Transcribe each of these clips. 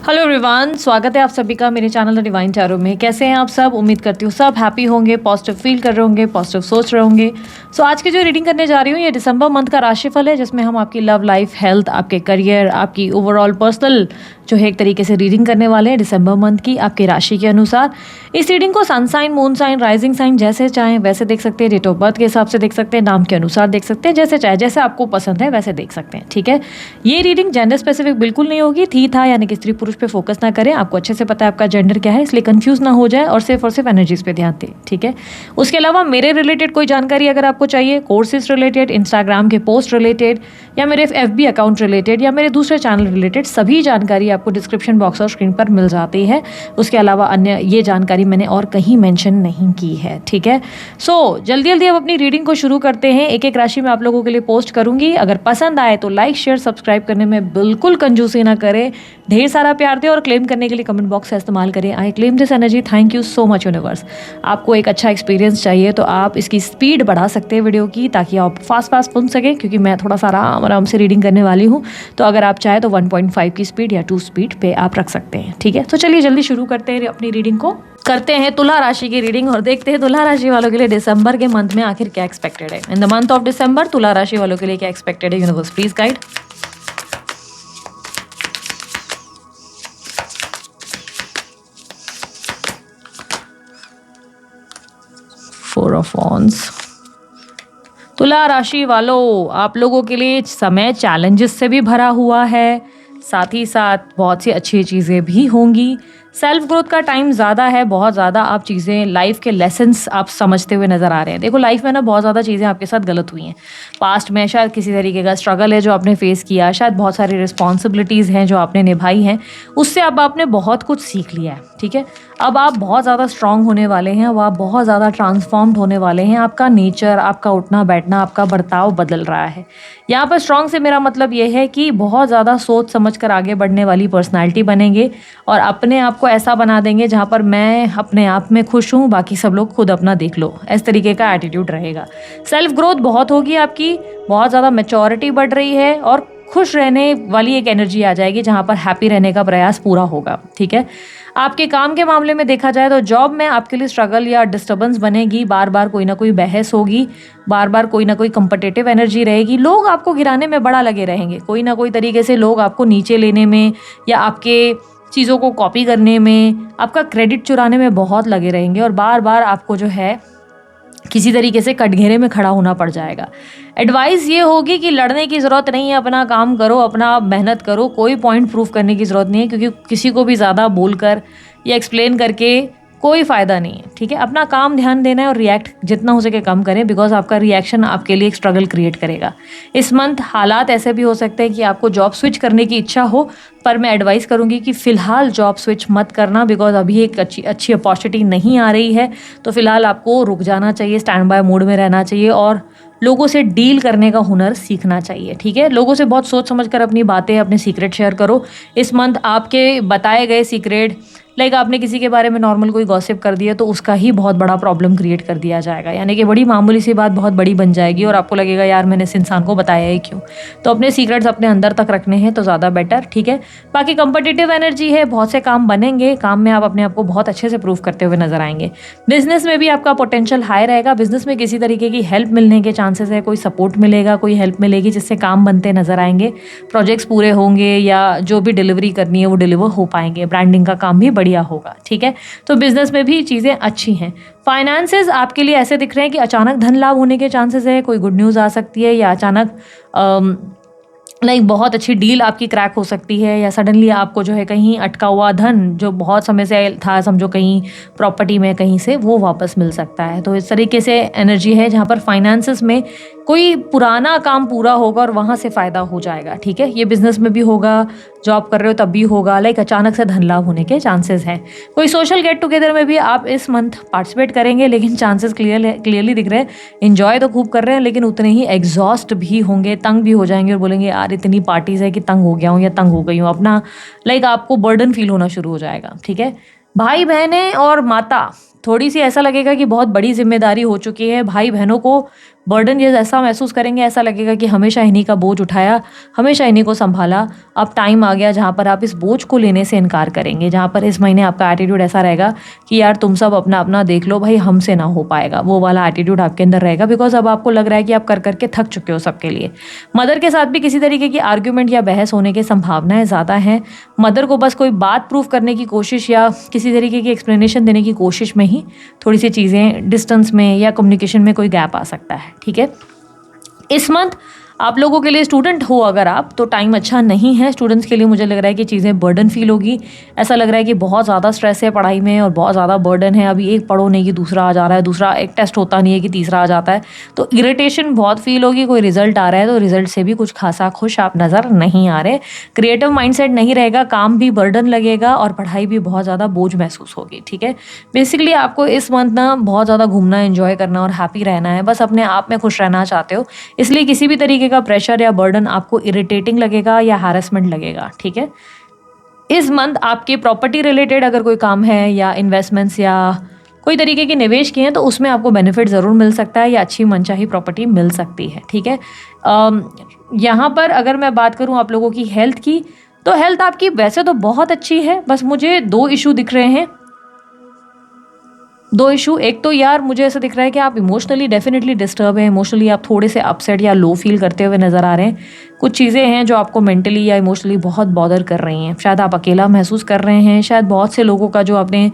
Hello everyone, स्वागत है आप सभी का मेरे चैनल द डिवाइन टैरो में। कैसे हैं आप सब? उम्मीद करती हूँ सब हैप्पी होंगे, पॉजिटिव फील कर रहे होंगे, पॉजिटिव सोच रहे होंगे। सो आज की जो रीडिंग करने जा रही हूँ ये दिसंबर मंथ का राशिफल है, जिसमें हम आपकी लव लाइफ, हेल्थ, आपके करियर, आपकी ओवरऑल पर्सनल जो है एक तरीके से रीडिंग करने वाले हैं दिसंबर मंथ की आपकी राशि के अनुसार। इस रीडिंग को sun sign, moon sign, rising sign जैसे चाहें वैसे देख सकते हैं, डेट ऑफ बर्थ के हिसाब से देख सकते हैं, नाम के अनुसार देख सकते हैं, जैसे चाहे जैसे आपको पसंद है वैसे देख सकते हैं। ठीक है, ये रीडिंग जेंडर स्पेसिफिक बिल्कुल नहीं होगी, थी था यानी कि स्त्री पुरुष पे फोकस ना करें। आपको अच्छे से पता है आपका जेंडर क्या है, इसलिए कंफ्यूज ना हो जाए और सिर्फ एनर्जीज पे ध्यान दें। ठीक है, उसके अलावा मेरे रिलेटेड कोई जानकारी अगर आपको चाहिए, कोर्सेज रिलेटेड, इंस्टाग्राम के पोस्ट रिलेटेड, या मेरे FB अकाउंट रिलेटेड, या मेरे दूसरे चैनल रिलेटेड, सभी जानकारी आपको डिस्क्रिप्शन बॉक्स और स्क्रीन पर मिल जाती है। उसके अलावा अन्य ये जानकारी मैंने और कहीं मेंशन नहीं की है। ठीक है, सो जल्दी जल्दी अब अपनी रीडिंग को शुरू करते हैं। एक एक राशि मैं आप लोगों के लिए पोस्ट करूंगी। अगर पसंद आए तो लाइक, शेयर, सब्सक्राइब करने में बिल्कुल कंजूसी ना करें, ढेर सारा प्यार दें और क्लेम करने के लिए कमेंट बॉक्स का इस्तेमाल करें। I claim this energy, thank you so much universe. आपको एक अच्छा एक्सपीरियंस चाहिए तो आप इसकी स्पीड बढ़ा सकते हैं वीडियो की, ताकि आप फास्ट फास्ट सुन सकें, क्योंकि मैं थोड़ा सा आराम आराम से रीडिंग करने वाली हूँ। तो अगर आप चाहें तो 1.5 की स्पीड या 2 स्पीड पे आप रख सकते हैं। ठीक है, तो चलिए जल्दी शुरू करते हैं अपनी रीडिंग को। करते हैं तुला राशि की रीडिंग और देखते हैं तुला राशि वालों के लिए दिसंबर के मंथ में आखिर क्या एक्सपेक्टेड है। In the month of December तुला राशि वालों के लिए क्या एक्सपेक्टेड है, universe please guide. 4 of wands. तुला राशि वालों, आप लोगों के लिए समय चैलेंजेस से भी भरा हुआ है, साथ ही साथ बहुत सी अच्छी चीज़ें भी होंगी। सेल्फ ग्रोथ का टाइम ज़्यादा है, बहुत ज़्यादा आप चीज़ें, लाइफ के लेसन्स आप समझते हुए नज़र आ रहे हैं। देखो, लाइफ में ना बहुत ज़्यादा चीज़ें आपके साथ गलत हुई हैं। पास्ट में शायद किसी तरीके का स्ट्रगल है जो आपने फेस किया, शायद बहुत सारी रिस्पॉन्सिबिलिटीज़ हैं जो आपने निभाई हैं, उससे अब आपने बहुत कुछ सीख लिया है। ठीक है, अब आप बहुत ज़्यादा स्ट्रांग होने वाले हैं, अब आप बहुत ज़्यादा ट्रांसफॉर्म्ड होने वाले हैं। आपका नेचर, आपका उठना बैठना, आपका बर्ताव बदल रहा है। यहाँ पर स्ट्रांग से मेरा मतलब ये है कि बहुत ज़्यादा सोच समझ कर आगे बढ़ने वाली पर्सनैलिटी बनेंगे और अपने आप को ऐसा बना देंगे जहाँ पर मैं अपने आप में खुश हूँ, बाकी सब लोग खुद अपना देख लो, इस तरीके का एटीट्यूड रहेगा। सेल्फ ग्रोथ बहुत होगी आपकी, बहुत ज़्यादा मैच्योरिटी बढ़ रही है और खुश रहने वाली एक एनर्जी आ जाएगी जहाँ पर हैप्पी रहने का प्रयास पूरा होगा। ठीक है, आपके काम के मामले में देखा जाए तो जॉब में आपके लिए स्ट्रगल या डिस्टर्बेंस बनेगी, बार बार कोई ना कोई बहस होगी, बार बार कोई ना कोई कंपटेटिव एनर्जी रहेगी, लोग आपको गिराने में बड़ा लगे रहेंगे, कोई ना कोई तरीके से लोग आपको नीचे लेने में या आपके चीज़ों को कॉपी करने में, आपका क्रेडिट चुराने में बहुत लगे रहेंगे और बार बार आपको जो है किसी तरीके से कटघरे में खड़ा होना पड़ जाएगा। एडवाइस ये होगी कि लड़ने की ज़रूरत नहीं है, अपना काम करो, अपना मेहनत करो, कोई पॉइंट प्रूफ करने की ज़रूरत नहीं है, क्योंकि किसी को भी ज़्यादा बोलकर या एक्सप्लेन करके कोई फ़ायदा नहीं है। ठीक है, अपना काम ध्यान देना है और रिएक्ट जितना हो सके कम करें, बिकॉज आपका रिएक्शन आपके लिए एक स्ट्रगल क्रिएट करेगा। इस मंथ हालात ऐसे भी हो सकते हैं कि आपको जॉब स्विच करने की इच्छा हो, पर मैं एडवाइस करूंगी कि फ़िलहाल जॉब स्विच मत करना, बिकॉज अभी एक अच्छी अपॉर्चुनिटी नहीं आ रही है। तो फिलहाल आपको रुक जाना चाहिए, स्टैंड बाय मोड में रहना चाहिए और लोगों से डील करने का हुनर सीखना चाहिए। ठीक है, लोगों से बहुत सोच समझ कर अपनी बातें, अपने सीक्रेट शेयर करो। इस मंथ आपके बताए गए सीक्रेट, लाइक आपने किसी के बारे में नॉर्मल कोई गॉसिप कर दिया तो उसका ही बहुत बड़ा प्रॉब्लम क्रिएट कर दिया जाएगा, यानी कि बड़ी मामूली सी बात बहुत बड़ी बन जाएगी और आपको लगेगा यार मैंने इस इंसान को बताया ही क्यों। तो अपने सीक्रेट्स अपने अंदर तक रखने हैं तो ज़्यादा बेटर। ठीक है, बाकी कंपटीटिव एनर्जी है, बहुत से काम बनेंगे, काम में आप अपने आप को बहुत अच्छे से प्रूव करते हुए नजर आएंगे। बिजनेस में भी आपका पोटेंशियल हाई रहेगा, बिजनेस में किसी तरीके की हेल्प मिलने के चांसेस है, कोई सपोर्ट मिलेगा, कोई हेल्प मिलेगी जिससे काम बनते नजर आएंगे, प्रोजेक्ट्स पूरे होंगे या जो भी डिलीवरी करनी है वो डिलीवर हो पाएंगे, ब्रांडिंग का काम भी बढ़िया होगा। ठीक है, तो बिजनेस में भी चीज़ें अच्छी हैं। फाइनेंसेस आपके लिए ऐसे दिख रहे हैं कि अचानक धन लाभ होने के चांसेस है, कोई गुड न्यूज़ आ सकती है या अचानक लाइक बहुत अच्छी डील आपकी क्रैक हो सकती है, या सडनली आपको जो है कहीं अटका हुआ धन जो बहुत समय से था, समझो कहीं प्रॉपर्टी में कहीं से, वो वापस मिल सकता है। तो इस तरीके से एनर्जी है जहाँ पर फाइनेंसेस में कोई पुराना काम पूरा होगा और वहाँ से फ़ायदा हो जाएगा। ठीक है, ये बिजनेस में भी होगा, जॉब कर रहे हो तब भी होगा, लाइक अचानक से धन लाभ होने के चांसेस हैं। कोई सोशल गेट टुगेदर में भी आप इस मंथ पार्टिसिपेट करेंगे, लेकिन चांसेस क्लियरली दिख रहे हैं। एंजॉय तो खूब कर रहे हैं, लेकिन उतने ही एग्जॉस्ट भी होंगे, तंग भी हो जाएंगे और बोलेंगे यार इतनी पार्टीज है कि तंग हो गया हूँ या तंग हो गई हूँ, अपना लाइक आपको बर्डन फील होना शुरू हो जाएगा। ठीक है, भाई बहनें और माता थोड़ी-सी ऐसा लगेगा कि बहुत बड़ी ज़िम्मेदारी हो चुकी है, भाई-बहनों को बर्डन ये ऐसा महसूस करेंगे, ऐसा लगेगा कि हमेशा इन्हीं का बोझ उठाया, हमेशा इन्हीं को सँभाला। अब टाइम आ गया जहाँ पर आप इस बोझ को लेने से इनकार करेंगे, जहाँ पर इस महीने आपका एटीट्यूड ऐसा रहेगा कि यार तुम सब अपना-अपना देख लो भाई, हमसे ना हो पाएगा। वो वाला एटीट्यूड आपके अंदर रहेगा बिकॉज़ अब आपको लग रहा है कि आप कर के थक चुके हो सबके लिए। मदर के साथ भी किसी तरीके की आर्ग्यूमेंट या बहस होने की संभावनाएँ ज़्यादा हैं। मदर को बस कोई बात प्रूव करने की कोशिश या किसी तरीके की एक्सप्लेनेशन देने की कोशिश में ही थोड़ी-सी चीज़ें डिस्टेंस में या कम्युनिकेशन में कोई गैप आ सकता है, ठीक है? इस मंथ आप लोगों के लिए स्टूडेंट हो अगर आप तो टाइम अच्छा नहीं है। स्टूडेंट्स के लिए मुझे लग रहा है कि चीज़ें बर्डन फील होगी। ऐसा लग रहा है कि बहुत ज़्यादा स्ट्रेस है पढ़ाई में और बहुत ज़्यादा बर्डन है। अभी एक पढ़ो नहीं कि दूसरा आ जा रहा है, दूसरा एक टेस्ट होता नहीं है कि तीसरा आ जाता है। तो इरिटेशन बहुत फील होगी। कोई रिजल्ट आ रहा है तो रिजल्ट से भी कुछ खासा खुश आप नज़र नहीं आ रहे। क्रिएटिव माइंडसेट नहीं रहेगा, काम भी बर्डन लगेगा और पढ़ाई भी बहुत ज़्यादा बोझ महसूस होगी, ठीक है? बेसिकली आपको इस मंथ ना बहुत ज़्यादा घूमना, एंजॉय करना और हैप्पी रहना है। बस अपने आप में खुश रहना चाहते हो, इसलिए किसी भी तरीके का प्रेशर या बर्डन आपको इरिटेटिंग लगेगा या हैरेसमेंट लगेगा, ठीक है? इस मंथ आपके प्रॉपर्टी रिलेटेड अगर कोई काम है या इन्वेस्टमेंट्स या कोई तरीके के निवेश किए हैं तो उसमें आपको बेनिफिट ज़रूर मिल सकता है या अच्छी मनचाही प्रॉपर्टी मिल सकती है, ठीक है? यहाँ पर अगर मैं बात करूँ आप लोगों की हेल्थ की, तो हेल्थ आपकी वैसे तो बहुत अच्छी है, बस मुझे 2 इशू दिख रहे हैं। 2 इशू, एक तो यार मुझे ऐसा दिख रहा है कि आप इमोशनली डेफिनेटली डिस्टर्ब हैं, इमोशनली आप थोड़े से अपसेट या लो फील करते हुए नज़र आ रहे हैं। कुछ चीज़ें हैं जो आपको मेंटली या इमोशनली बहुत बॉदर कर रही हैं। शायद आप अकेला महसूस कर रहे हैं, शायद बहुत से लोगों का जो आपने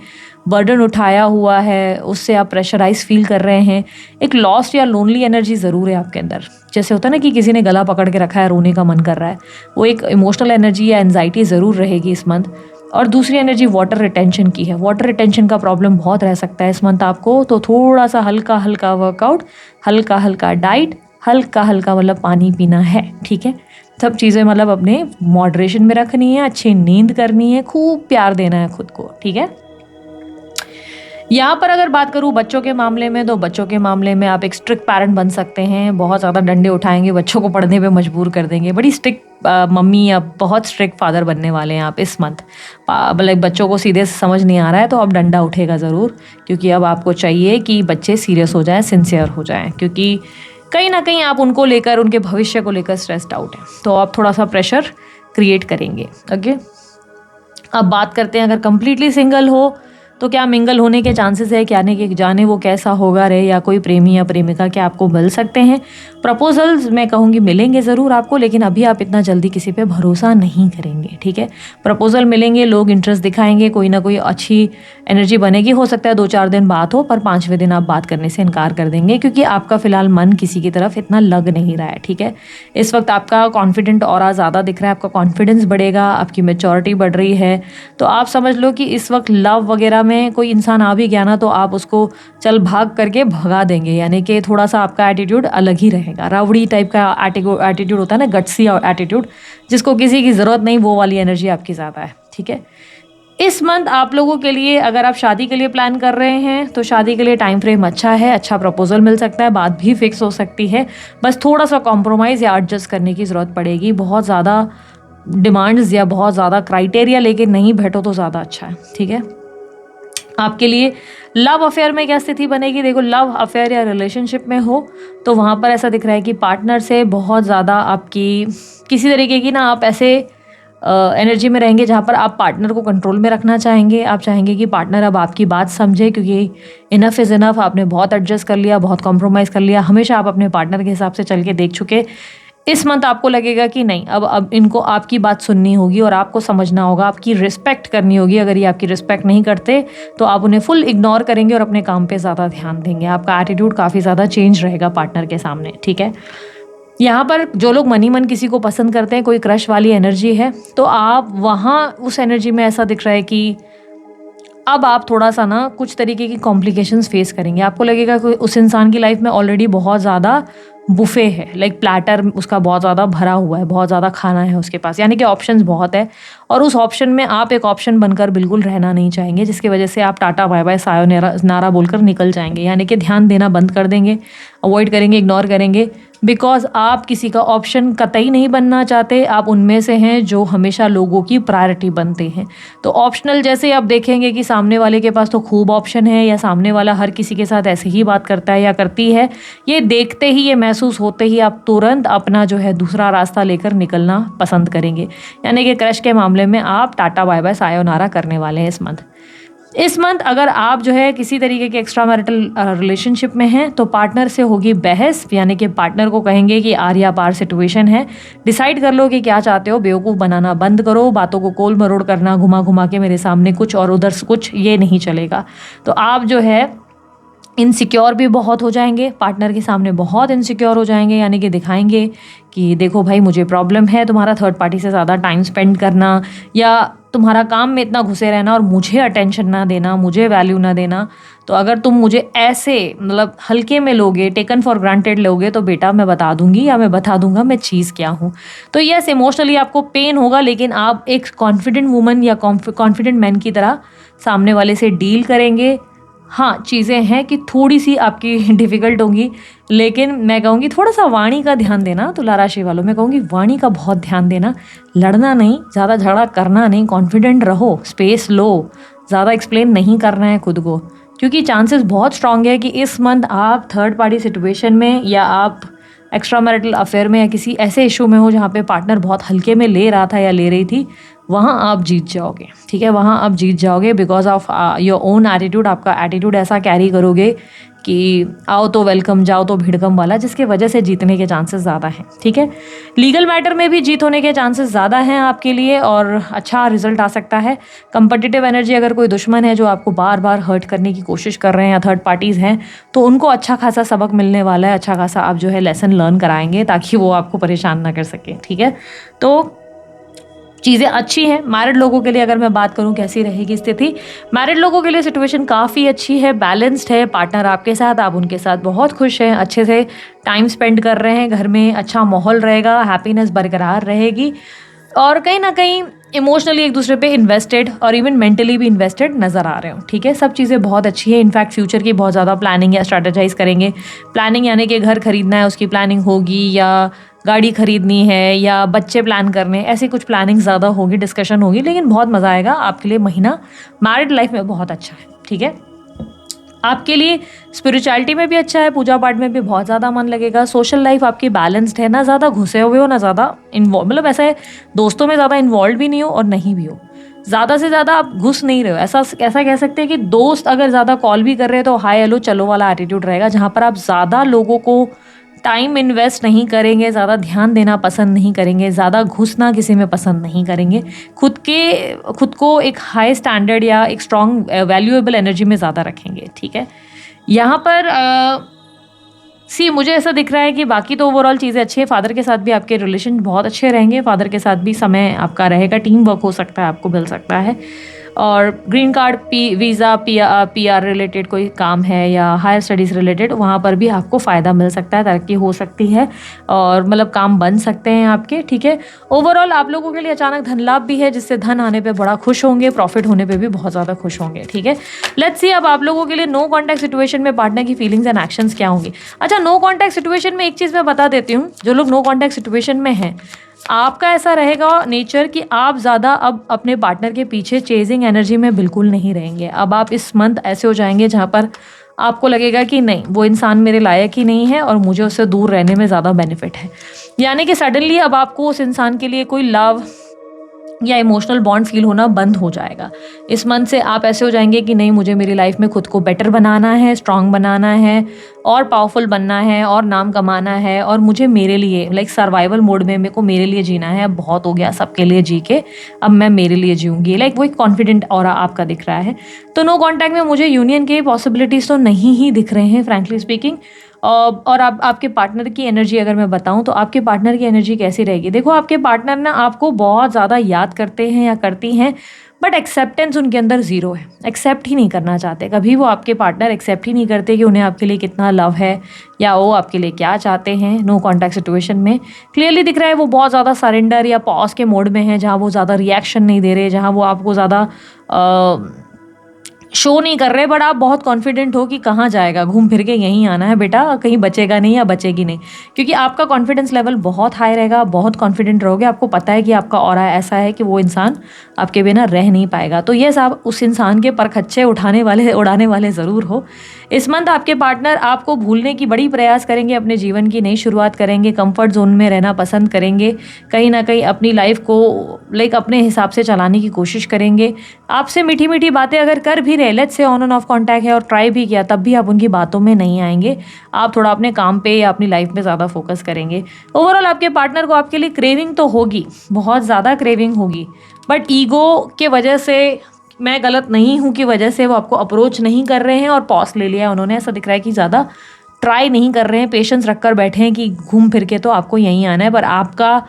बर्डन उठाया हुआ है उससे आप प्रेशराइज फील कर रहे हैं। एक लॉस्ट या लोनली एनर्जी ज़रूर है आपके अंदर। जैसे होता है ना कि किसी ने गला पकड़ के रखा है, रोने का मन कर रहा है, वो एक इमोशनल एनर्जी या एनजाइटी ज़रूर रहेगी इस मंथ। और दूसरी एनर्जी वाटर रिटेंशन की है। वाटर रिटेंशन का प्रॉब्लम बहुत रह सकता है इस मंथ आपको, तो थोड़ा सा हल्का हल्का वर्कआउट, हल्का हल्का डाइट, हल्का हल्का मतलब पानी पीना है, ठीक है? सब चीज़ें मतलब अपने मॉडरेशन में रखनी है, अच्छी नींद करनी है, खूब प्यार देना है खुद को, ठीक है? यहाँ पर अगर बात करूँ बच्चों के मामले में, तो बच्चों के मामले में आप एक स्ट्रिक्ट पैरेंट बन सकते हैं। बहुत ज़्यादा डंडे उठाएंगे, बच्चों को पढ़ने पे मजबूर कर देंगे। बड़ी स्ट्रिक्ट मम्मी या बहुत स्ट्रिक्ट फादर बनने वाले हैं आप इस मंथ। मतलब बच्चों को सीधे से समझ नहीं आ रहा है तो अब डंडा उठेगा ज़रूर, क्योंकि अब आपको चाहिए कि बच्चे सीरियस हो जाएं, सिंसियर हो जाएं, क्योंकि कहीं ना कहीं आप उनको लेकर, उनके भविष्य को लेकर स्ट्रेस्ड आउट हैं। तो आप थोड़ा सा प्रेशर क्रिएट करेंगे। ओके, अब बात करते हैं अगर कंप्लीटली सिंगल हो तो क्या मिंगल होने के चांसेस है, क्या नहीं, कि जाने वो कैसा होगा रे, या कोई प्रेमी या प्रेमिका क्या आपको मिल सकते हैं। प्रपोजल्स मैं कहूँगी मिलेंगे ज़रूर आपको, लेकिन अभी आप इतना जल्दी किसी पे भरोसा नहीं करेंगे, ठीक है? प्रपोजल मिलेंगे, लोग इंटरेस्ट दिखाएंगे, कोई ना कोई अच्छी एनर्जी बनेगी। हो सकता है 2-4 दिन बात हो, पर 5वें दिन आप बात करने से इनकार कर देंगे, क्योंकि आपका फिलहाल मन किसी की तरफ इतना लग नहीं रहा है, ठीक है? इस वक्त आपका कॉन्फिडेंट ऑरा ज़्यादा दिख रहा है, आपका कॉन्फिडेंस बढ़ेगा, आपकी मैच्योरिटी बढ़ रही है। तो आप समझ लो कि इस वक्त लव वगैरह में कोई इंसान आ भी गया ना, तो आप उसको चल भाग करके भगा देंगे, यानी कि थोड़ा सा आपका एटीट्यूड अलग ही रहेगा। रावड़ी टाइप का एटीट्यूड होता है ना, गट्सी एटीट्यूड, जिसको किसी की ज़रूरत नहीं, वो वाली एनर्जी आपकी ज़्यादा है, ठीक है? इस मंथ आप लोगों के लिए अगर आप शादी के लिए प्लान कर रहे हैं तो शादी के लिए टाइम फ्रेम अच्छा है, अच्छा प्रपोजल मिल सकता है, बात भी फिक्स हो सकती है। बस थोड़ा सा कॉम्प्रोमाइज़ या एडजस्ट करने की ज़रूरत पड़ेगी। बहुत ज़्यादा डिमांड्स या बहुत ज़्यादा क्राइटेरिया लेके नहीं बैठो तो ज़्यादा अच्छा है, ठीक है? आपके लिए लव अफेयर में क्या स्थिति बनेगी? देखो, लव अफेयर या रिलेशनशिप में हो तो वहाँ पर ऐसा दिख रहा है कि पार्टनर से बहुत ज़्यादा आपकी किसी तरीके की ना, आप ऐसे एनर्जी में रहेंगे जहाँ पर आप पार्टनर को कंट्रोल में रखना चाहेंगे। आप चाहेंगे कि पार्टनर अब आपकी बात समझे, क्योंकि इनफ इज़ इनफ, आपने बहुत एडजस्ट कर लिया, बहुत कॉम्प्रोमाइज़ कर लिया, हमेशा आप अपने पार्टनर के हिसाब से चल के देख चुके। इस मंथ आपको लगेगा कि नहीं, अब इनको आपकी बात सुननी होगी और आपको समझना होगा, आपकी रिस्पेक्ट करनी होगी। अगर ये आपकी रिस्पेक्ट नहीं करते तो आप उन्हें फुल इग्नोर करेंगे और अपने काम पे ज़्यादा ध्यान देंगे। आपका एटीट्यूड काफ़ी ज़्यादा चेंज रहेगा पार्टनर के सामने, ठीक है? यहाँ पर जो लोग मनी मन किसी को पसंद करते हैं, कोई क्रश वाली एनर्जी है, तो आप वहाँ उस एनर्जी में ऐसा दिख रहा है कि अब आप थोड़ा सा ना कुछ तरीके की कॉम्प्लिकेशंस फेस करेंगे। आपको लगेगा कि उस इंसान की लाइफ में ऑलरेडी बहुत ज़्यादा बुफे है, लाइक प्लेटर उसका बहुत ज़्यादा भरा हुआ है, बहुत ज़्यादा खाना है उसके पास, यानी कि ऑप्शंस बहुत है, और उस ऑप्शन में आप एक ऑप्शन बनकर बिल्कुल रहना नहीं चाहेंगे, जिसकी वजह से आप टाटा बाय बाय सायोनारा बोलकर निकल जाएंगे, यानी कि ध्यान देना बंद कर देंगे, अवॉइड करेंगे, इग्नोर करेंगे। बिकॉज़ आप किसी का ऑप्शन कतई नहीं बनना चाहते, आप उनमें से हैं जो हमेशा लोगों की प्रायोरिटी बनते हैं। तो ऑप्शनल जैसे आप देखेंगे कि सामने वाले के पास तो खूब ऑप्शन है या सामने वाला हर किसी के साथ ऐसे ही बात करता है या करती है, ये देखते ही, ये महसूस होते ही आप तुरंत अपना जो है दूसरा रास्ता लेकर निकलना पसंद करेंगे। यानी कि क्रश के मामले में आप टाटा बाय बाय सायोनारा करने वाले हैं इस मंथ अगर आप जो है किसी तरीके के एक्स्ट्रा मैरिटल रिलेशनशिप में हैं तो पार्टनर से होगी बहस, यानी कि पार्टनर को कहेंगे कि आर या पार सिचुएशन है, डिसाइड कर लो कि क्या चाहते हो, बेवकूफ़ बनाना बंद करो, बातों को कोल मरोड़ करना, घुमा घुमा के मेरे सामने कुछ और उधर से कुछ, ये नहीं चलेगा। तो आप जो है इनसिक्योर भी बहुत हो जाएंगे, पार्टनर के सामने बहुत इनसिक्योर हो जाएंगे, यानी कि दिखाएंगे कि देखो भाई मुझे प्रॉब्लम है तुम्हारा थर्ड पार्टी से ज़्यादा टाइम स्पेंड करना या तुम्हारा काम में इतना घुसे रहना और मुझे अटेंशन ना देना, मुझे वैल्यू ना देना। तो अगर तुम मुझे ऐसे मतलब हल्के में लोगे, टेकन फॉर ग्रांटेड लोगे, तो बेटा मैं बता दूंगी या मैं बता दूंगा मैं चीज़ क्या हूँ। तो यस, इमोशनली आपको पेन होगा, लेकिन आप एक कॉन्फिडेंट वुमन या कॉन्फिडेंट मैन की तरह सामने वाले से डील करेंगे। हाँ, चीज़ें हैं कि थोड़ी सी आपकी डिफ़िकल्ट होंगी, लेकिन मैं कहूँगी थोड़ा सा वाणी का ध्यान देना। तुला राशि वालों, मैं कहूँगी वाणी का बहुत ध्यान देना, लड़ना नहीं, ज़्यादा झगड़ा करना नहीं, कॉन्फिडेंट रहो, स्पेस लो, ज़्यादा एक्सप्लेन नहीं करना है खुद को, क्योंकि चांसेस बहुत स्ट्रांग है कि इस मंथ आप थर्ड पार्टी सिचुएशन में या आप एक्स्ट्रा मैरिटल अफेयर में या किसी ऐसे इशू में हो जहाँ पे पार्टनर बहुत हल्के में ले रहा था या ले रही थी, वहाँ आप जीत जाओगे। ठीक है, वहाँ आप जीत जाओगे because of your own attitude. आपका एटीट्यूड ऐसा कैरी करोगे कि आओ तो वेलकम, जाओ तो भिड़कम वाला, जिसके वजह से जीतने के चांसेस ज़्यादा हैं। ठीक है, लीगल मैटर में भी जीत होने के चांसेस ज़्यादा हैं आपके लिए और अच्छा रिजल्ट आ सकता है। कंपटिटिव एनर्जी, अगर कोई दुश्मन है जो आपको बार बार हर्ट करने की कोशिश कर रहे हैं या थर्ड पार्टीज़ हैं, तो उनको अच्छा खासा सबक मिलने वाला है, अच्छा खासा आप जो है लेसन लर्न कराएंगे ताकि वो आपको परेशान ना कर सके। ठीक है, तो चीज़ें अच्छी हैं। मैरिड लोगों के लिए अगर मैं बात करूं कैसी रहेगी स्थिति, मैरिड लोगों के लिए सिचुएशन काफ़ी अच्छी है, बैलेंस्ड है। पार्टनर आपके साथ, आप उनके साथ बहुत खुश हैं, अच्छे से टाइम स्पेंड कर रहे हैं, घर में अच्छा माहौल रहेगा, हैप्पीनेस बरकरार रहेगी और कहीं ना कहीं इमोशनली एक दूसरे पे इन्वेस्टेड और इवन मेंटली भी इन्वेस्टेड नज़र आ रहे हो। ठीक है, सब चीज़ें बहुत अच्छी है। इनफैक्ट फ्यूचर की बहुत ज़्यादा प्लानिंग या स्ट्रेटेजाइज करेंगे। प्लानिंग यानी कि घर खरीदना है उसकी प्लानिंग होगी, या गाड़ी खरीदनी है, या बच्चे प्लान करने, ऐसी कुछ प्लानिंग ज़्यादा होगी, डिस्कशन होगी, लेकिन बहुत मज़ा आएगा आपके लिए। महीना मैरिड लाइफ में बहुत अच्छा है। ठीक है, आपके लिए स्पिरिचुअलिटी में भी अच्छा है, पूजा पाठ में भी बहुत ज़्यादा मन लगेगा। सोशल लाइफ आपकी बैलेंस्ड है, ना ज़्यादा घुसे हुए हो ना ज़्यादा इन्वॉल्व, मतलब ऐसा है दोस्तों में ज़्यादा इन्वॉल्व भी नहीं हो और नहीं भी हो, ज़्यादा से ज़्यादा आप घुस नहीं रहे हो। ऐसा कह सकते हैं कि दोस्त अगर ज़्यादा कॉल भी कर रहे हैं तो हाय हेलो चलो वाला एटीट्यूड रहेगा, जहाँ पर आप ज़्यादा लोगों को टाइम इन्वेस्ट नहीं करेंगे, ज़्यादा ध्यान देना पसंद नहीं करेंगे, ज़्यादा घुसना किसी में पसंद नहीं करेंगे, खुद को एक हाई स्टैंडर्ड या एक स्ट्रॉन्ग वैल्यूएबल एनर्जी में ज़्यादा रखेंगे। ठीक है, यहाँ पर मुझे ऐसा दिख रहा है कि बाकी तो ओवरऑल चीज़ें अच्छी है। फादर के साथ भी आपके रिलेशन बहुत अच्छे रहेंगे, फादर के साथ भी समय आपका रहेगा, टीम वर्क हो सकता है, आपको मिल सकता है। और green card, visa, PR related कोई काम है या हायर स्टडीज़ रिलेटेड, वहाँ पर भी आपको फ़ायदा मिल सकता है, तरक्की हो सकती है और मतलब काम बन सकते हैं आपके। ठीक है, ओवरऑल आप लोगों के लिए अचानक धन लाभ भी है, जिससे धन आने पे बड़ा खुश होंगे, प्रॉफिट होने पे भी बहुत ज़्यादा खुश होंगे। ठीक है, लेट्स सी अब आप लोगों के लिए नो कॉन्टैक्ट सिचुएशन में पार्टनर की फीलिंग्स एंड एक्शंस क्या होंगी। अच्छा, नो कॉन्टैक्ट सिचुएशन में एक चीज़ मैं बता देती हूँ, जो लोग नो कॉन्टैक्ट सिचुएशन में हैं, आपका ऐसा रहेगा नेचर कि आप ज़्यादा अब अपने पार्टनर के पीछे चेजिंग एनर्जी में बिल्कुल नहीं रहेंगे। अब आप इस मंथ ऐसे हो जाएंगे जहाँ पर आपको लगेगा कि नहीं, वो इंसान मेरे लायक ही नहीं है और मुझे उससे दूर रहने में ज़्यादा बेनिफिट है। यानी कि सडनली अब आपको उस इंसान के लिए कोई लव या इमोशनल बॉन्ड फील होना बंद हो जाएगा। इस मंथ से आप ऐसे हो जाएंगे कि नहीं, मुझे मेरी लाइफ में खुद को बेटर बनाना है, स्ट्रांग बनाना है और पावरफुल बनना है और नाम कमाना है और मुझे मेरे लिए लाइक सर्वाइवल मोड में मेरे को मेरे लिए जीना है। अब बहुत हो गया सबके लिए जी के, अब मैं मेरे लिए जीऊँगी, लाइक वो एक कॉन्फिडेंट ऑरा आपका दिख रहा है। तो नो कॉन्टैक्ट में मुझे यूनियन के पॉसिबिलिटीज़ तो नहीं ही दिख रहे हैं फ्रैंकली स्पीकिंग। और आपके पार्टनर की एनर्जी अगर मैं बताऊं तो आपके पार्टनर की एनर्जी कैसी रहेगी। देखो, आपके पार्टनर ना आपको बहुत ज़्यादा याद करते हैं या करती हैं, बट एक्सेप्टेंस उनके अंदर ज़ीरो है, एक्सेप्ट ही नहीं करना चाहते। कभी वो आपके पार्टनर एक्सेप्ट ही नहीं करते कि उन्हें आपके लिए कितना लव है या वो आपके लिए क्या चाहते हैं। नो कॉन्टैक्ट सिचुएशन में क्लियरली दिख रहा है वो बहुत ज़्यादा सरेंडर या पॉज के मोड में है, जहाँ वो ज़्यादा रिएक्शन नहीं दे रहे, जहाँ वो आपको ज़्यादा शो नहीं कर रहे, बट आप बहुत कॉन्फिडेंट हो कि कहाँ जाएगा, घूम फिर के यहीं आना है बेटा, कहीं बचेगा नहीं या बचेगी नहीं, क्योंकि आपका कॉन्फिडेंस लेवल बहुत हाई रहेगा, आप बहुत कॉन्फिडेंट रहोगे, आपको पता है कि आपका ऑरा ऐसा है कि वो इंसान आपके बिना रह नहीं पाएगा। तो ये सब उस इंसान के परखच्चे उड़ाने वाले ज़रूर हो। इस मंथ आपके पार्टनर आपको भूलने की बड़ी प्रयास करेंगे, अपने जीवन की नई शुरुआत करेंगे, कंफर्ट जोन में रहना पसंद करेंगे, कहीं ना कहीं अपनी लाइफ को अपने हिसाब से चलाने की कोशिश करेंगे। आपसे मीठी मीठी बातें अगर कर भी रहे, let's say on end of contact है और ट्राई भी किया, तब भी आप उनकी बातों में नहीं आएंगे, आप थोड़ा अपने काम पे या अपनी लाइफ में ज़्यादा फोकस करेंगे। ओवरऑल आपके पार्टनर को आपके लिए क्रेविंग तो होगी, बहुत ज़्यादा क्रेविंग होगी, बट ईगो के वजह से, मैं गलत नहीं हूँ, की वजह से वो आपको अप्रोच नहीं कर रहे हैं और पॉज ले लिया है उन्होंने। ऐसा दिख रहा है कि ज़्यादा ट्राई नहीं कर रहे हैं, पेशेंस रख कर बैठे हैं कि घूम फिर के तो आपको यहीं आना है, पर आपका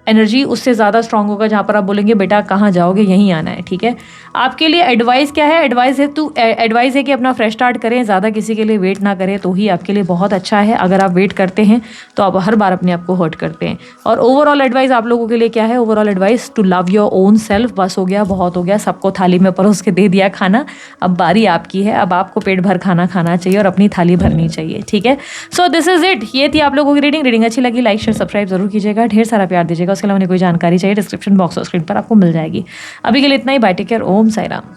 एनर्जी उससे ज़्यादा स्ट्रांग होगा जहाँ पर आप बोलेंगे बेटा कहाँ जाओगे, यहीं आना है। ठीक है, आपके लिए एडवाइस क्या है? एडवाइस है कि अपना फ्रेश स्टार्ट करें, ज़्यादा किसी के लिए वेट ना करें, तो ही आपके लिए बहुत अच्छा है। अगर आप वेट करते हैं तो आप हर बार अपने आप को हर्ट करते हैं। और ओवरऑल एडवाइस आप लोगों के लिए क्या है? Overall advice to love your own self. बस हो गया, बहुत हो गया, सबको थाली में परोस के दे दिया खाना, अब बारी आपकी है, अब आपको पेट भर खाना खाना चाहिए और अपनी थाली भरनी चाहिए। ठीक है, सो दिस इज इट, ये थी आप लोगों की रीडिंग अच्छी लगी लाइक शेयर सब्सक्राइब जरूर कीजिएगा, ढेर सारा प्यार दीजिएगा। उसके अलावा कोई जानकारी चाहिए डिस्क्रिप्शन बॉक्स और स्क्रीन पर आपको मिल जाएगी। अभी के लिए इतना ही, बाय, टेक केयर, ओम साई राम।